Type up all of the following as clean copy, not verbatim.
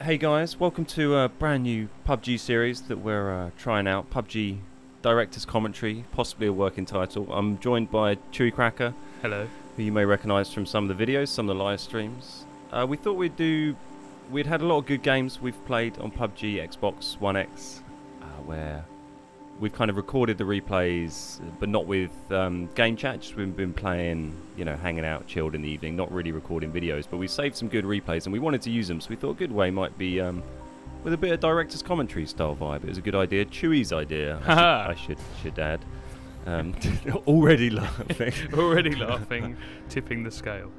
Hey guys, welcome to a brand new PUBG series that we're trying out. PUBG Director's Commentary, possibly a working title. I'm joined by Cheweycracker. Hello. Who you may recognise from some of the videos, some of the live streams. We thought we'd had a lot of good games we've played on PUBG Xbox One X, where we've kind of recorded the replays, but not with game chat. Just we've been playing, you know, hanging out, chilled in the evening, not really recording videos. But we saved some good replays, and we wanted to use them. So we thought a good way might be with a bit of director's commentary style vibe. It was a good idea, Chewey's idea. I should add. Already laughing. Already laughing, tipping the scale.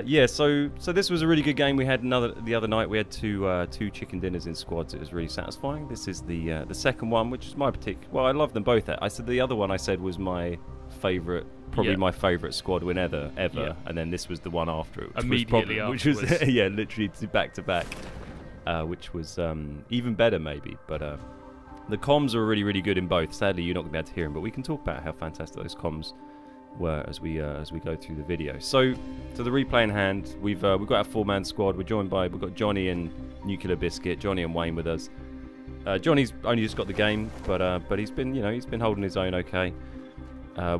Yeah, so this was a really good game. We had the other night. We had two chicken dinners in squads. It was really satisfying. This is the second one, which is my particular. Well, I love them both. I said the other one I said was my favourite, probably my favourite squad win ever, and then this was the one after it, which was yeah, literally back to back, which was even better maybe, but. The comms are really, really good in both. Sadly, you're not going to be able to hear them, but we can talk about how fantastic those comms were as we go through the video. So, to the replay in hand, we've got our four-man squad. We've got Johnny and Nuclear Biscuit, Johnny and Wayne with us. Johnny's only just got the game, but he's been holding his own okay.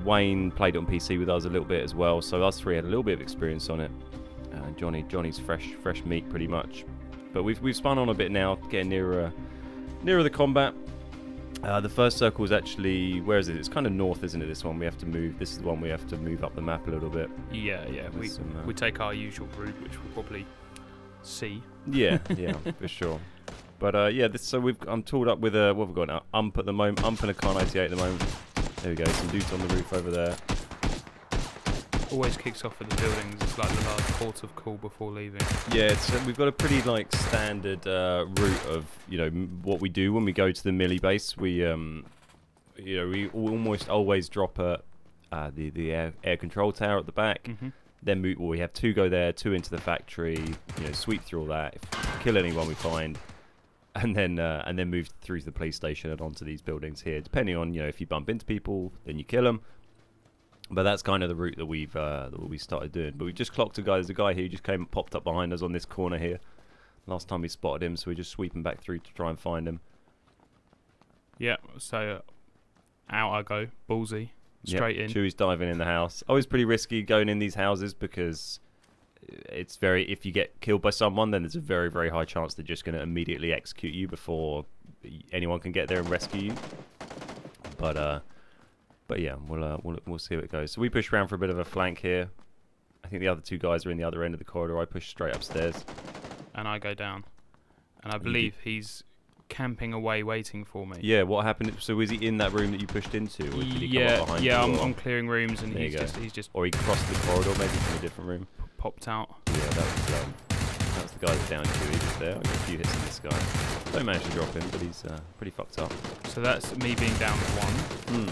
Wayne played it on PC with us a little bit as well, so us three had a little bit of experience on it. Johnny's fresh meat pretty much, but we've spun on a bit now, getting nearer the combat. The first circle is actually, where is it? It's kind of north, isn't it? This one we have to move. This is the one we have to move up the map a little bit. Yeah. We take our usual route, which we'll probably see. Yeah, for sure. But yeah, I'm tooled up with a, what have we got now? Ump at the moment. Ump and a Kar 98 at the moment. There we go. Some dudes on the roof over there. Always kicks off at the buildings. It's like the last port of call before leaving. Yeah, we've got a pretty standard route of what we do when we go to the millie base. We we almost always drop at the air control tower at the back. Then we have two go there, two into the factory. Sweep through all that, kill anyone we find, and then move through to the police station and onto these buildings here. Depending on if you bump into people, then you kill them. But that's kind of the route that we started doing. But we just clocked a guy. There's a guy here who just popped up behind us on this corner here. Last time we spotted him, so we're just sweeping back through to try and find him. Yeah, so out I go, ballsy, straight in. Chewey's diving in the house. Always pretty risky going in these houses because it's if you get killed by someone, then there's a very, very high chance they're just going to immediately execute you before anyone can get there and rescue you. But yeah, we'll see how it goes. So we push around for a bit of a flank here. I think the other two guys are in the other end of the corridor. I push straight upstairs. And I go down. And I believe he's camping away waiting for me. Yeah, what happened? So was he in that room that you pushed into? Or did he come up behind you, I'm clearing rooms and he's just... Or he crossed the corridor maybe from a different room. Popped out. Yeah, that was the guy that's down Chewey just there. I got a few hits on this guy. Don't manage to drop him, but he's pretty fucked up. So that's me being down one.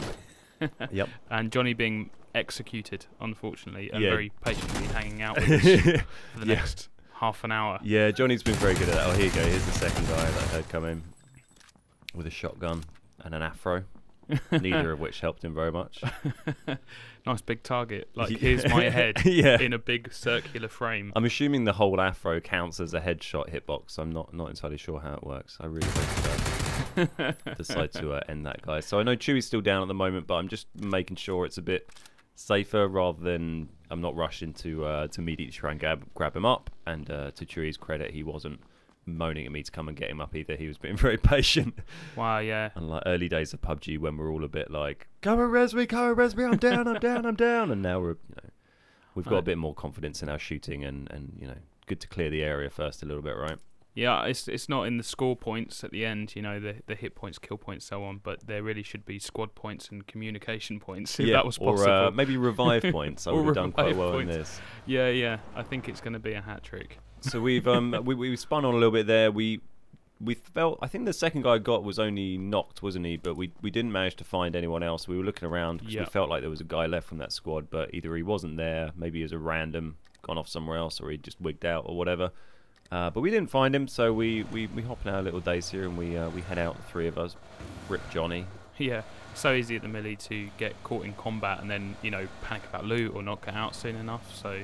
Yep. And Johnny being executed, unfortunately, and very patiently hanging out with us for the next half an hour. Yeah, Johnny's been very good at that. Oh, here you go. Here's the second guy that I heard come in with a shotgun and an afro, neither of which helped him very much. Nice big target. Like, here's my head in a big circular frame. I'm assuming the whole afro counts as a headshot hitbox. I'm not entirely sure how it works. I really hope it does. Decide to end that guy. So I know Chewey's still down at the moment, but I'm just making sure it's a bit safer rather than I'm not rushing to immediately try and grab him up. And to Chewey's credit, he wasn't moaning at me to come and get him up either. He was being very patient. Wow, yeah. Unlike early days of PUBG when we're all a bit like, come and res me, I'm down, I'm down. And now we've got a bit more confidence in our shooting and good to clear the area first a little bit, right? Yeah, it's not in the score points at the end, the hit points, kill points, so on, but there really should be squad points and communication points, if that was possible. Or maybe revive points. I would have done quite well in this. Yeah, I think it's going to be a hat-trick. So we've we spun on a little bit there. We felt, I think the second guy got was only knocked, wasn't he? But we didn't manage to find anyone else. We were looking around because we felt like there was a guy left from that squad, but either he wasn't there, maybe he was a random, gone off somewhere else, or he just wigged out or whatever. But we didn't find him, so we hop in our little days here and we head out, the three of us. Rip Johnny. Yeah, so easy at the millie to get caught in combat and then panic about loot or not get out soon enough. So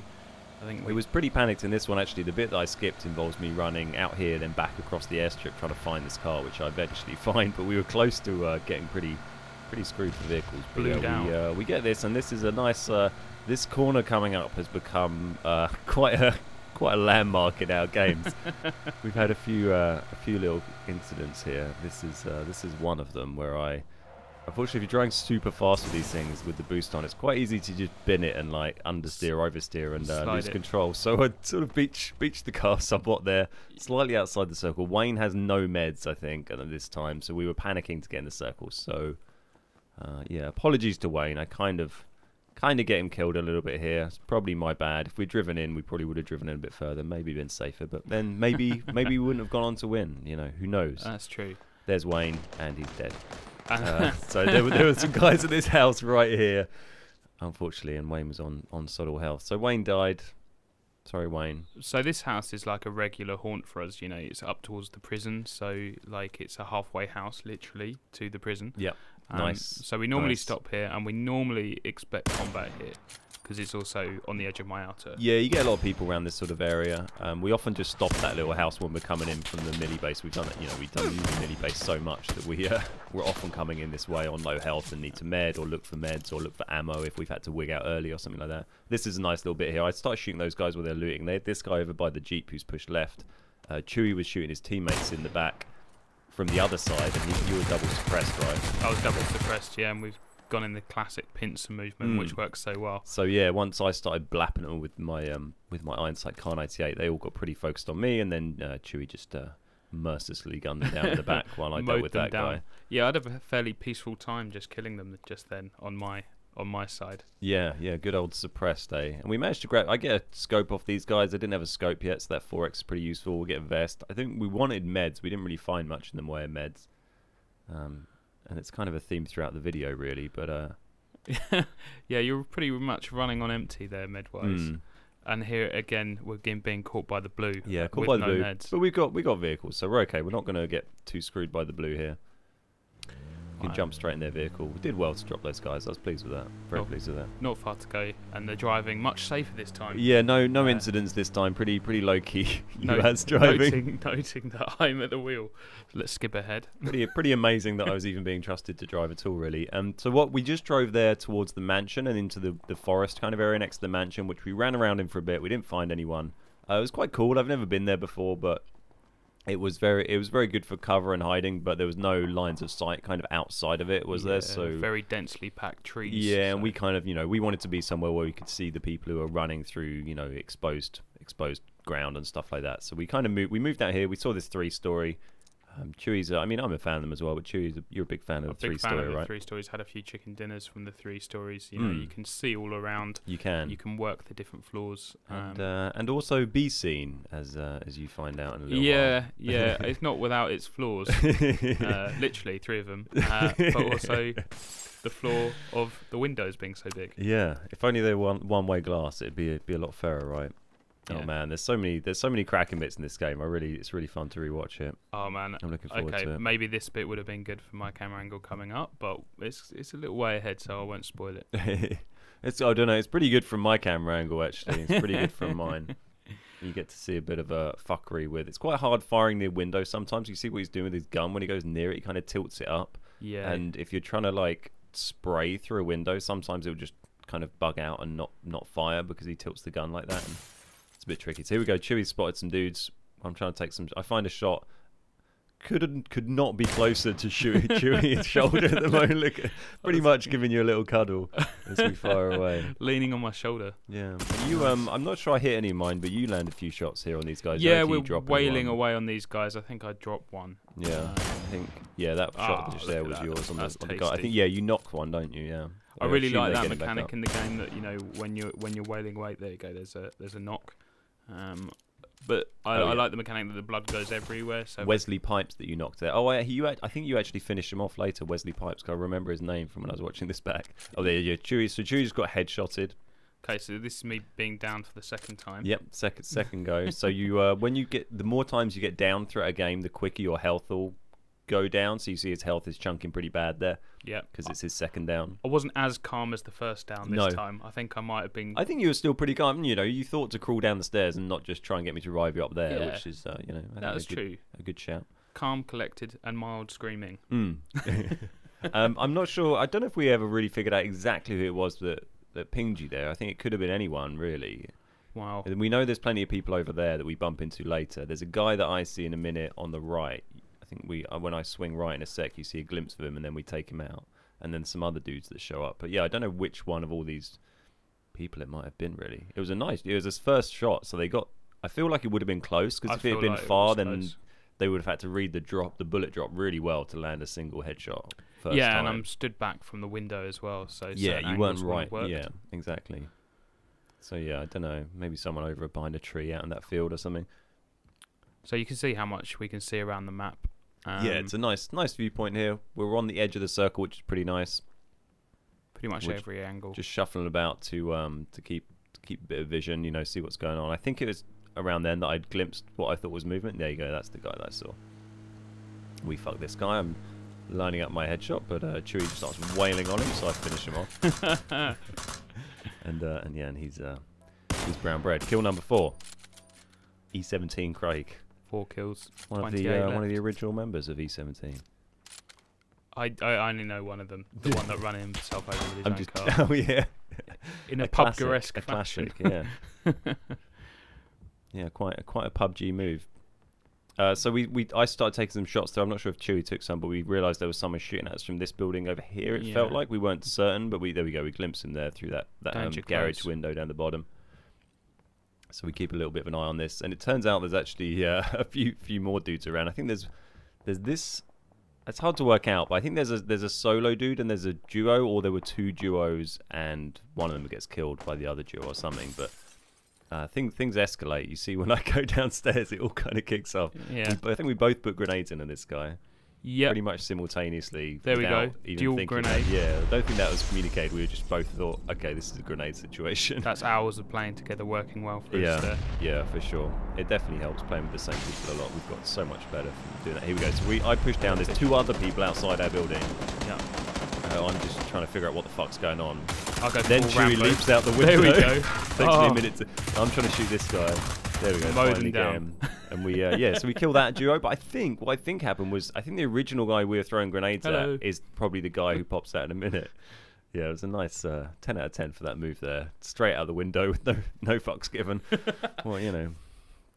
I think it was pretty panicked in this one actually. The bit that I skipped involves me running out here, then back across the airstrip trying to find this car, which I eventually find. But we were close to getting pretty screwed for vehicles. But blew down. We get this, and this is a nice. This corner coming up has become quite a landmark in our games. We've had a few little incidents here. This is one of them where unfortunately, if you're driving super fast with these things with the boost on, it's quite easy to just bin it and like understeer, oversteer, and lose control. So I sort of beached the car somewhat there, slightly outside the circle. Wayne has no meds, I think, at this time, so we were panicking to get in the circle. So yeah, apologies to Wayne. I kind of get him killed a little bit here. It's probably my bad. If we'd driven in, we probably would have driven in a bit further, maybe been safer. But then maybe we wouldn't have gone on to win. You know, who knows? That's true. There's Wayne, and he's dead. So there were some guys at this house right here, unfortunately, and Wayne was on subtle health. So Wayne died. Sorry, Wayne. So this house is like a regular haunt for us. You know, it's up towards the prison, so like it's a halfway house, literally, to the prison. Yep. Nice. So we normally stop here, and we normally expect combat here, because it's also on the edge of my outer. Yeah, you get a lot of people around this sort of area. We often just stop that little house when we're coming in from the milli base. We've done it, you know, we've done the milli base so much that we're often coming in this way on low health and need to med or look for meds or look for ammo if we've had to wig out early or something like that. This is a nice little bit here. I started shooting those guys while they're looting. They had this guy over by the Jeep who's pushed left. Chewey was shooting his teammates in the back from the other side, and you were double suppressed, right? I was double suppressed, yeah, and we've gone in the classic pincer movement, which works so well. So yeah, once I started blapping them with my Ironsight Car 98, they all got pretty focused on me, and then Chewey just mercilessly gunned them down in the back while I dealt with that guy. Yeah, I'd have a fairly peaceful time just killing them just then on my side. Yeah, good old suppressed, eh? And we managed to grab. I get a scope off these guys. I didn't have a scope yet, so that 4x is pretty useful. We'll get a vest. I think we wanted meds. We didn't really find much in the way of meds. And it's kind of a theme throughout the video, really. But yeah, you're pretty much running on empty there, med-wise. And here again, we're being caught by the blue. Yeah, caught by the blue. Meds. But we got vehicles, so we're okay. We're not going to get too screwed by the blue here. We can jump straight in their vehicle. We did well to drop those guys. I was pleased with that. Very pleased with that. Not far to go, and they're driving much safer this time. Yeah, no incidents this time. Pretty low key. Driving. Noting that I'm at the wheel. Let's skip ahead. Pretty amazing that I was even being trusted to drive at all, really. So what we just drove there towards the mansion and into the forest kind of area next to the mansion, which we ran around in for a bit. We didn't find anyone. It was quite cool. I've never been there before, but it was very good for cover and hiding, but there was no lines of sight kind of outside of it, was there? So very densely packed trees. Yeah, and we kind of, we wanted to be somewhere where we could see the people who are running through, exposed ground and stuff like that. So we kind of moved out here. We saw this 3-story. Chewey's, I'm a fan of them as well, but Chewey's, you're a big fan of the 3-story, right? 3 stories. Had a few chicken dinners from the 3 stories. You know, you can see all around. You can work the different floors. And also be seen, as you find out in a little while. Yeah, it's not without its flaws. Literally 3 of them, but also the floor of the windows being so big. Yeah, if only they were one-way glass, it'd be a lot fairer, right? Yeah. Oh man, there's so many cracking bits in this game. it's really fun to rewatch it. Oh man, I'm looking forward to it. Maybe this bit would have been good for my camera angle coming up, but it's a little way ahead, so I won't spoil it. I don't know. It's pretty good from my camera angle actually. It's pretty good from mine. You get to see a bit of a fuckery with. It's quite hard firing near windows. Sometimes you see what he's doing with his gun when he goes near it. He kind of tilts it up. Yeah. And if you're trying to like spray through a window, sometimes it will just kind of bug out and not fire because he tilts the gun like that. And it's a bit tricky. So here we go. Chewey spotted some dudes. I'm trying to take some. I find a shot. Could not be closer to Chewey's shoulder at the moment. Look, pretty much giving you a little cuddle as we fire away. Leaning on my shoulder. Yeah. You I'm not sure I hit any of mine, but you landed a few shots here on these guys. Yeah, we're wailing away on these guys. I think I dropped one. Yeah, I think that shot just there was yours on the guy. I think you knock one, don't you? Yeah. I really like that mechanic in the game that when you're wailing away, there you go. There's a knock. But I like the mechanic that the blood goes everywhere. So Wesley Pipes that you knocked there. Oh, I think you actually finished him off later, Wesley Pipes. Cause I remember his name from when I was watching this back. Oh, there you go. Chewey. So Chewey's got headshotted. Okay, so this is me being down for the second time. Yep, second go. So you, the more times you get down throughout a game, the quicker your health will go down, so you see his health is chunking pretty bad there. Yeah, because it's his second down. I wasn't as calm as the first down this time. I think I might have been. I think you were still pretty calm. You know, you thought to crawl down the stairs and not just try and get me to revive you up there, which is, you know, I think true. A good shout. Calm, collected, and mild screaming. I'm not sure. I don't know if we ever really figured out exactly who it was that pinged you there. I think it could have been anyone, really. Wow. And we know there's plenty of people over there that we bump into later. There's a guy that I see in a minute on the right. I think when I swing right in a sec, you see a glimpse of him, and then we take him out. And then some other dudes that show up. But yeah, I don't know which one of all these people it might have been, really. It was his first shot, so they got... I feel like it would have been close, because if it had been far, then close. They would have had to read the bullet drop really well to land a single headshot. First time. And I'm stood back from the window as well, so yeah, you weren't right. Yeah, exactly. So yeah, I don't know. Maybe someone over behind a tree out in that field or something. So you can see how much we can see around the map. Yeah, it's a nice viewpoint here. We're on the edge of the circle, which is pretty nice. Pretty much every angle. Just shuffling about to keep a bit of vision, you know, see what's going on. I think it was around then that I'd glimpsed what I thought was movement. There you go, that's the guy that I saw. We fucked this guy. I'm lining up my headshot, but Chewey just starts wailing on him, so I finish him off. and he's brown bread. Kill number 4. E17 Craig. 4 kills. One of the original members of E17. I only know one of them. The one that ran himself over with his own car. Oh yeah. In a PUBG-esque fashion. Classic, yeah. Yeah, quite a PUBG move. So I started taking some shots there. I'm not sure if Chewey took some, but we realised there was someone shooting at us from this building over here. It felt like we weren't certain, but there we go. We glimpsed him there through that garage window down the bottom. So we keep a little bit of an eye on this, and it turns out there's actually a few more dudes around. I think there's this. It's hard to work out, but I think there's a solo dude and there's a duo, or there were 2 duos and one of them gets killed by the other duo or something. But things escalate. You see, when I go downstairs, it all kind of kicks off. Yeah. I think we both put grenades in on this guy. Yeah. Pretty much simultaneously. There we go. Dual grenade. Yeah. I don't think that was communicated. We just both thought, okay, this is a grenade situation. That's hours of playing together working well for us there. Yeah, for sure. It definitely helps playing with the same people a lot. We've got so much better from doing that. Here we go. So I push down. There's 2 other people outside our building. Yeah. I'm just trying to figure out what the fuck's going on. I'll go then Chewey leaps out the window. There we go. Takes me a minute to... I'm trying to shoot this guy. There we go. Mow them down. And we, so we kill that duo. But what I think happened was, I think the original guy we were throwing grenades at is probably the guy who pops out in a minute. Yeah, it was a nice 10 out of 10 for that move there. Straight out the window with no fucks given. Well, you know,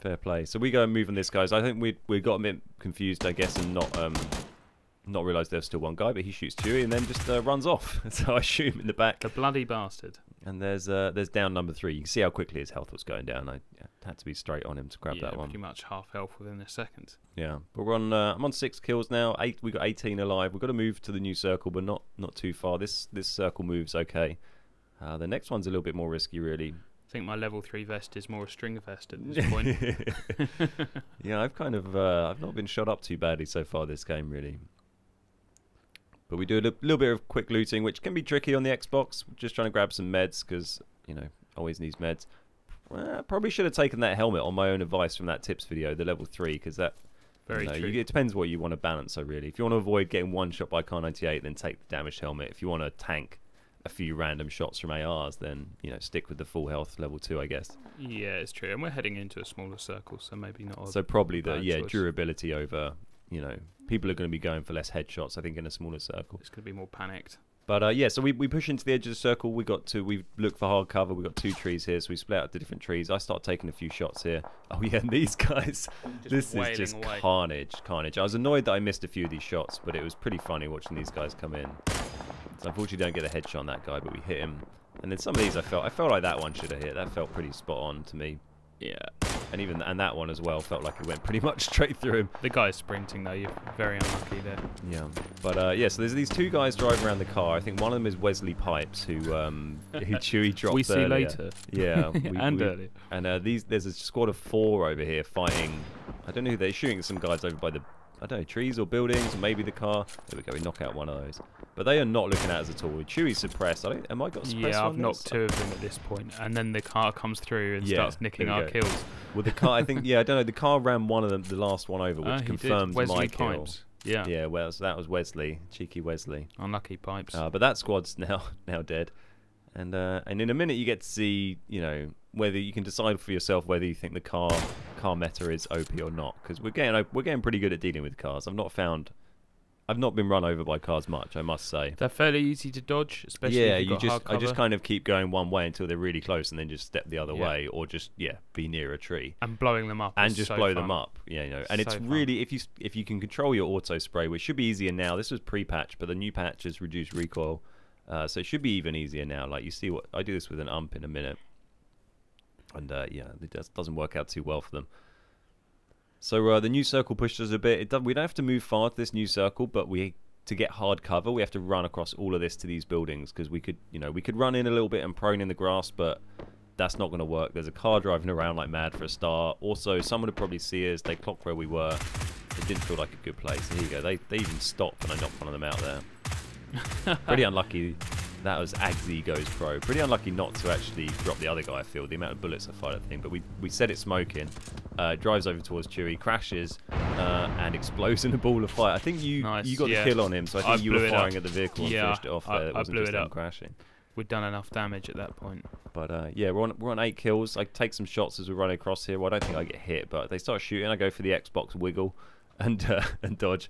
fair play. So we go and move on this, guys. I think we got a bit confused, I guess, and not realised there's still one guy, but he shoots Chewey and then just runs off. So I shoot him in the back. The bloody bastard. And there's down number 3. You can see how quickly his health was going down. I had to be straight on him to grab that one. Pretty much half health within a second. Yeah, but we're on. I'm on 6 kills now. We got 18 alive. We've got to move to the new circle, but not too far. This circle moves okay. The next one's a little bit more risky, really. I think my level 3 vest is more a stringer vest at this point. Yeah, I've not been shot up too badly so far this game, really. But we do a little bit of quick looting, which can be tricky on the Xbox. Just trying to grab some meds, because, you know, always needs meds. Probably should have taken that helmet on my own advice from that tips video, the level 3, because that... Very true. It depends what you want to balance, so really. If you want to avoid getting one shot by Kar 98, then take the damaged helmet. If you want to tank a few random shots from ARs, then, you know, stick with the full health level 2, I guess. Yeah, it's true. And we're heading into a smaller circle, so maybe not. So probably durability over, you know, people are going to be going for less headshots, I think, in a smaller circle. It's going to be more panicked. But so we push into the edge of the circle. We look for hard cover. We got 2 trees here, so we split out to different trees. I start taking a few shots here. Oh yeah, and these guys, this is just away. Carnage. I was annoyed that I missed a few of these shots, but it was pretty funny watching these guys come in. So unfortunately, don't get a headshot on that guy, but we hit him. And then some of these, I felt like that one should have hit. That felt pretty spot on to me. Yeah. And that one as well felt like it went pretty much straight through him. The guy's sprinting though, you're very unlucky there. Yeah. But so there's these 2 guys driving around the car. I think one of them is Wesley Pipes, who Chewey dropped we see earlier. Later. Yeah. Earlier. And there's a squad of 4 over here fighting. I don't know who they're shooting at, some guys over by the, I don't know, trees or buildings, or maybe the car. There we go, we knock out one of those. But they are not looking at us at all. Chewey's suppressed. Am I got suppressed? Yeah, I've knocked 2 of them at this point, and then the car comes through and starts nicking our kills. Well, the car, I think, I don't know, the car ran one of them, the last one over, which confirms my kill. Yeah. Yeah, well, so that was Wesley, cheeky Wesley. Unlucky pipes. But that squad's now dead. And in a minute you get to see, you know, whether you can decide for yourself whether you think the car meta is OP or not. Because we're getting pretty good at dealing with cars. I've not been run over by cars much, I must say. They're fairly easy to dodge, especially if you've got hard cover. I just kind of keep going one way until they're really close, and then just step the other way, or just be near a tree and blowing them up. And just blow them up. Yeah, you know. And it's really if you can control your auto spray, which should be easier now. This was pre-patch, but the new patch has reduced recoil, so it should be even easier now. Like you see, what I do this with an ump in a minute, and yeah, it doesn't work out too well for them. So the new circle pushed us a bit. We don't have to move far to this new circle, but to get hard cover, we have to run across all of this to these buildings, because we could run in a little bit and prone in the grass, but that's not going to work. There's a car driving around like mad for a start. Also, someone would probably see us. They clocked where we were. It didn't feel like a good place. Here you go. They even stopped when I knocked one of them out there. Pretty unlucky. That was Agsy Goes Pro. Pretty unlucky not to actually drop the other guy, I feel. The amount of bullets I fired at the thing. But we set it smoking. Drives over towards Chewey, crashes, and explodes in a ball of fire. I think you got the kill on him, so I think you were firing at the vehicle and finished it off there. It wasn't just him crashing. We'd done enough damage at that point. But yeah, we're on 8 kills. I take some shots as we run across here. Well, I don't think I get hit, but they start shooting. I go for the Xbox wiggle and dodge.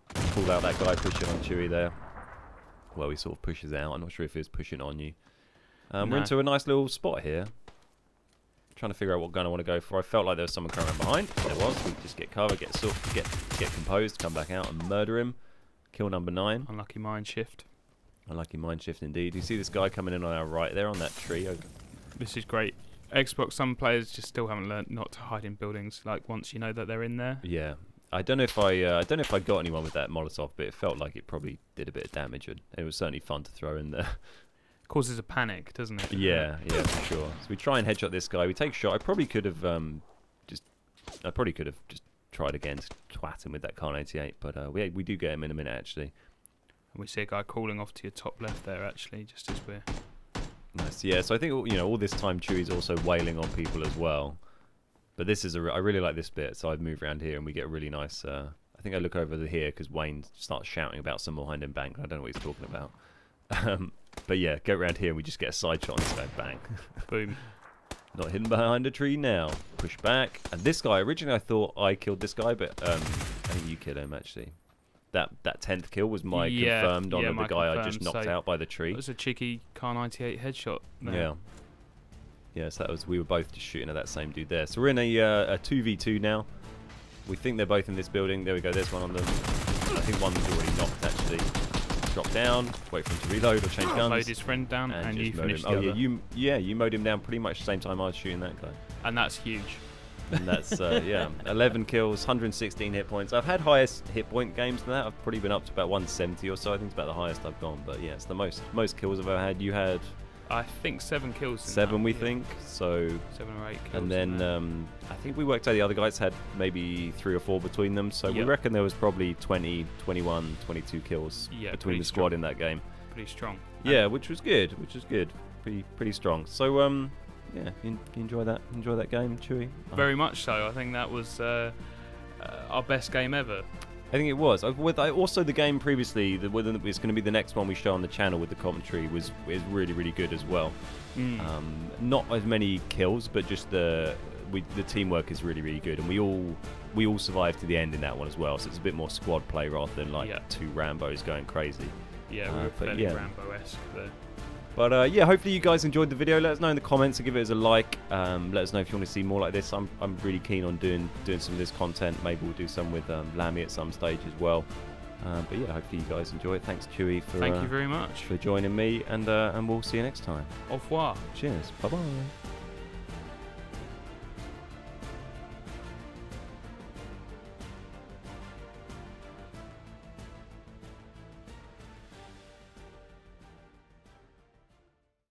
Pull out that guy pushing on Chewey there. Well, he sort of pushes out. I'm not sure if he's pushing on you. We're into a nice little spot here. Trying to figure out what gun I want to go for. I felt like there was someone coming around behind. There was. We just get cover, get composed, come back out and murder him. Kill number 9. Unlucky mind shift. Unlucky mind shift indeed. You see this guy coming in on our right there on that tree. This is great. Xbox, some players just still haven't learned not to hide in buildings. Like once you know that they're in there. Yeah. I don't know if I got anyone with that Molotov, but it felt like it probably did a bit of damage, and it was certainly fun to throw in there. Causes a panic, doesn't it? Yeah, for sure. So we try and headshot this guy. We take a shot. I probably could have just tried again to twat him with that Kar 98, but we do get him in a minute actually. And we see a guy calling off to your top left there actually, just as we're nice. Yeah, so I think all this time Chewey's also wailing on people as well. But this is I really like this bit, so I've moved around here and we get a really nice. I think I look over here because Wayne starts shouting about someone behind him. Bang! I don't know what he's talking about. But yeah, go around here and we just get a side shot on this guy. Bang! Boom! Not hidden behind a tree now. Push back. And this guy, originally I thought I killed this guy, but I think you killed him actually. That 10th kill was my confirmed on the guy I just knocked out by the tree. It was a cheeky Kar 98 headshot there. Yeah. Yes, we were both just shooting at that same dude there. So we're in a 2v2 now. We think they're both in this building. There we go. There's one on them. I think one's already knocked actually. Drop down. Wait for him to reload or change guns. Mowed his friend down and you finished the other. You mowed him down pretty much the same time I was shooting that guy. And that's huge. And that's 11 kills, 116 hit points. I've had highest hit point games than that. I've probably been up to about 170 or so. I think it's about the highest I've gone. But yeah, it's the most kills I've ever had. You had. I think 7 kills. 7 we think, so 7 or 8 kills. And then I think we worked out the other guys had maybe 3 or 4 between them, so we reckon there was probably 20, 21, 22 kills between the squad in that game. Pretty strong. Yeah, which was good. Pretty strong. So yeah, you enjoy that game, Chewey? Very much so. I think that was our best game ever. I think it was. Also, the game previously, it's going to be the next one we show on the channel with the commentary, is really, really good as well. Not as many kills, but just the teamwork is really, really good, and we all survived to the end in that one as well. So it's a bit more squad play rather than like 2 Rambos going crazy. Yeah, we were fairly Rambo-esque there. But yeah, hopefully you guys enjoyed the video. Let us know in the comments and give it a like. Let us know if you want to see more like this. I'm really keen on doing some of this content. Maybe we'll do some with Lammy at some stage as well. But yeah, hopefully you guys enjoy it. Thanks, Chewey, thank you very much for joining me, and we'll see you next time. Au revoir. Cheers. Bye bye.